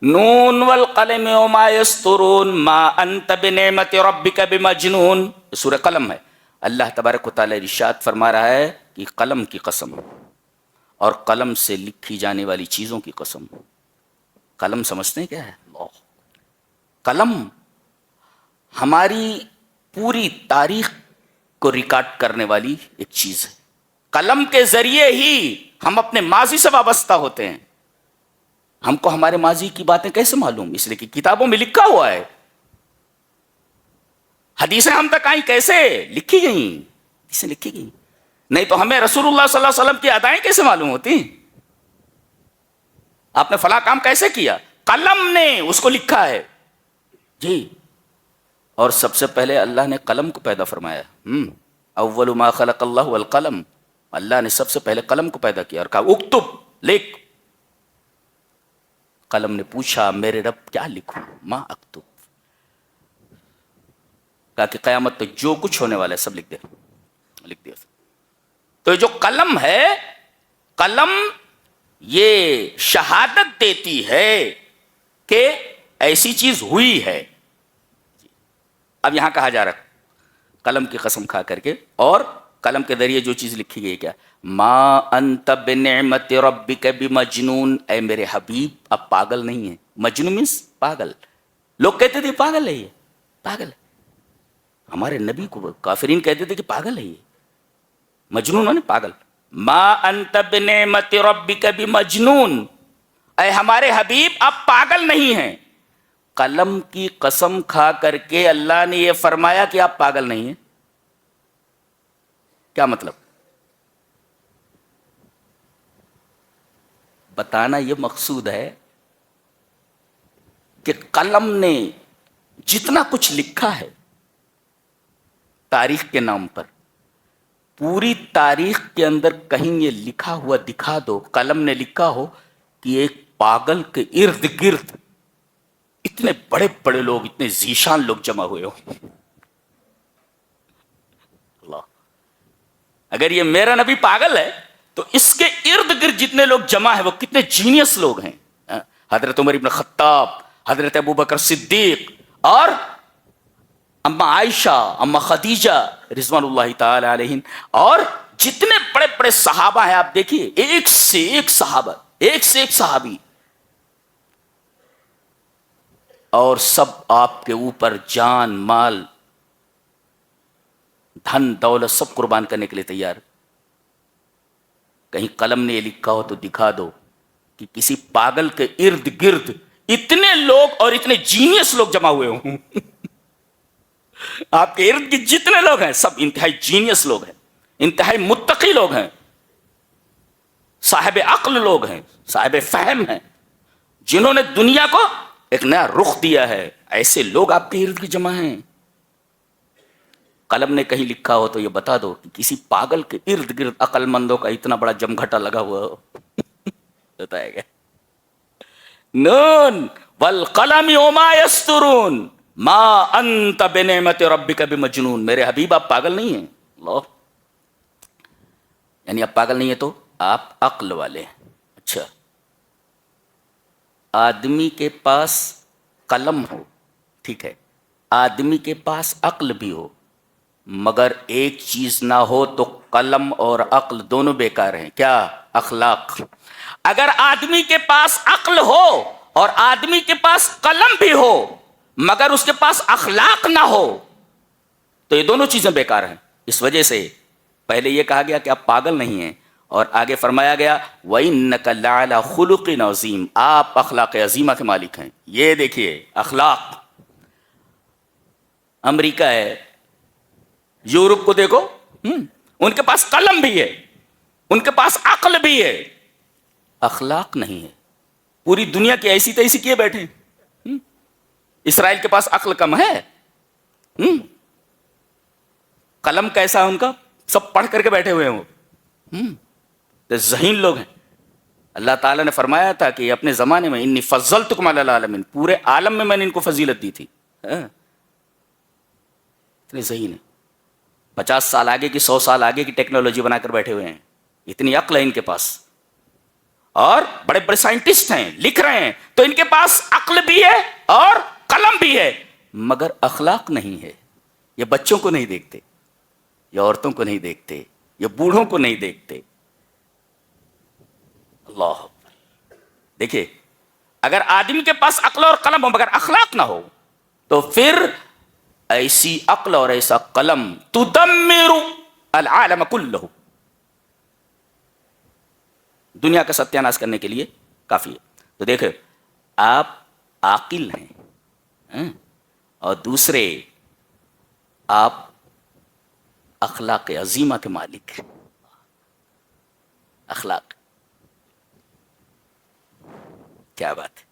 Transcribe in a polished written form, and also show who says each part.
Speaker 1: نون والقلم وما یسطرون ما انت بنعمت ربک بمجنون، سورہ قلم ہے۔ اللہ تبارک و تعالی ارشاد فرما رہا ہے کہ قلم کی قسم اور قلم سے لکھی جانے والی چیزوں کی قسم۔ قلم سمجھتے ہیں کیا ہے؟ اللہ، قلم ہماری پوری تاریخ کو ریکارڈ کرنے والی ایک چیز ہے۔ قلم کے ذریعے ہی ہم اپنے ماضی سے وابستہ ہوتے ہیں۔ ہم کو ہمارے ماضی کی باتیں کیسے معلوم؟ اس لیے کہ کتابوں میں لکھا ہوا ہے۔ حدیثیں ہم تک آئیں کیسے؟ لکھی گئیں، حدیثیں لکھی گئیں، نہیں تو ہمیں رسول اللہ صلی اللہ علیہ وسلم کی ادائیں کیسے معلوم ہوتی؟ آپ نے فلاں کام کیسے کیا؟ قلم نے اس کو لکھا ہے جی۔ اور سب سے پہلے اللہ نے قلم کو پیدا فرمایا۔ اول ما خلق اللہ القلم، اللہ نے سب سے پہلے قلم کو پیدا کیا اور کہا اکتب، لکھ۔ قلم نے پوچھا میرے رب کیا لکھوں؟ ما اکتب، کہا کہ قیامت تک جو کچھ ہونے والا ہے سب لکھ دے، لکھ دیا۔ تو جو قلم ہے، قلم یہ شہادت دیتی ہے کہ ایسی چیز ہوئی ہے۔ اب یہاں کہا جا رہا قلم کی قسم کھا کر کے، اور قلم کے ذریعے جو چیز لکھی گئی کیا؟ ما انت بنعمت ربک بمجنون، اے میرے حبیب اب پاگل نہیں ہے۔ مجنون مینس پاگل، لوگ کہتے تھے پاگل ہے، یہ پاگل ہے۔ ہمارے نبی کو کافرین کہتے تھے کہ پاگل ہے یہ، مجنون نے پاگل۔ ما انت بنعمت ربک بمجنون، اے ہمارے حبیب اب پاگل نہیں ہیں۔ قلم کی قسم کھا کر کے اللہ نے یہ فرمایا کہ آپ پاگل نہیں ہیں۔ کیا مطلب؟ بتانا یہ مقصود ہے کہ قلم نے جتنا کچھ لکھا ہے تاریخ کے نام پر، پوری تاریخ کے اندر کہیں یہ لکھا ہوا دکھا دو، قلم نے لکھا ہو کہ ایک پاگل کے ارد گرد اتنے بڑے بڑے لوگ، اتنے ذیشان لوگ جمع ہوئے ہو۔ اللہ، اگر یہ میرا نبی پاگل ہے تو اس کے ارد گرد جتنے لوگ جمع ہیں وہ کتنے جینیس لوگ ہیں۔ حضرت عمر ابن خطاب، حضرت ابو بکر صدیق، اور اما عائشہ، اما خدیجہ رضوان اللہ تعالی علیہن، اور جتنے بڑے بڑے صحابہ ہیں آپ دیکھیے، ایک سے ایک صحابہ، ایک سے ایک صحابی، اور سب آپ کے اوپر جان مال دھن دولت سب قربان کرنے کے لیے تیار۔ کہیں قلم نے یہ لکھا ہو تو دکھا دو کہ کسی پاگل کے ارد گرد اتنے لوگ اور اتنے جینیس لوگ جمع ہوئے ہوں۔ آپ کے ارد گرد جتنے لوگ ہیں سب انتہائی جینیس لوگ ہیں، انتہائی متقی لوگ ہیں، صاحب عقل لوگ ہیں، صاحب فہم ہیں، جنہوں نے دنیا کو ایک نیا رخ دیا ہے۔ ایسے لوگ آپ کے ارد گرد جمع ہیں۔ قلم نے کہیں لکھا ہو تو یہ بتا دو کہ کسی پاگل کے ارد گرد عقل مندوں کا اتنا بڑا جمگھٹا لگا ہوا ہو۔ بتایا گیا نون والقلم وما یسطرون ما انت بنعمت ربک بمجنون، میرے حبیب آپ پاگل نہیں ہیں۔ اللہ، یعنی آپ پاگل نہیں ہیں تو آپ عقل والے ہیں۔ اچھا، آدمی کے پاس قلم ہو، ٹھیک ہے، آدمی کے پاس عقل بھی ہو، مگر ایک چیز نہ ہو تو قلم اور عقل دونوں بیکار ہیں۔ کیا؟ اخلاق۔ اگر آدمی کے پاس عقل ہو اور آدمی کے پاس قلم بھی ہو مگر اس کے پاس اخلاق نہ ہو تو یہ دونوں چیزیں بیکار ہیں۔ اس وجہ سے پہلے یہ کہا گیا کہ آپ پاگل نہیں ہیں، اور آگے فرمایا گیا وَإِنَّكَ لَعَلَىٰ خُلُقٍ عَظِيمٍ، آپ اخلاق عظیمہ کے مالک ہیں۔ یہ دیکھیے اخلاق، امریکہ ہے، یورپ کو دیکھو، ان کے پاس قلم بھی ہے، ان کے پاس عقل بھی ہے، اخلاق نہیں ہے۔ پوری دنیا کی ایسی تیسی کیے بیٹھے۔ اسرائیل کے پاس عقل کم ہے، قلم کیسا ہے ان کا، سب پڑھ کر کے بیٹھے ہوئے ہیں وہ، ذہین لوگ ہیں۔ اللہ تعالیٰ نے فرمایا تھا کہ اپنے زمانے میں انی فضلتکم علی العالمین، پورے عالم میں نے ان کو فضیلت دی تھی۔ اتنے ذہین ہیں، 50 سال آگے کی 100 سال آگے کی ٹیکنالوجی بنا کر بیٹھے ہوئے ہیں، اتنی عقل ہے ان کے پاس۔ اور بڑے بڑے سائنٹسٹ ہیں، لکھ رہے ہیں، تو ان کے پاس عقل بھی ہے اور قلم بھی ہے، مگر اخلاق نہیں ہے. یہ بچوں کو نہیں دیکھتے، یہ عورتوں کو نہیں دیکھتے، یہ بوڑھوں کو نہیں دیکھتے. اللہ دیکھیے، اگر آدمی کے پاس عقل اور قلم ہو مگر اخلاق نہ ہو تو پھر ایسی عقل اور ایسا قلم تدمر العالم کلہ، دنیا کا ستیاناش کرنے کے لیے کافی ہے. تو دیکھو، آپ عاقل ہیں اور دوسرے آپ اخلاق عظیمہ کے مالک ہیں. اخلاق، کیا بات ہے.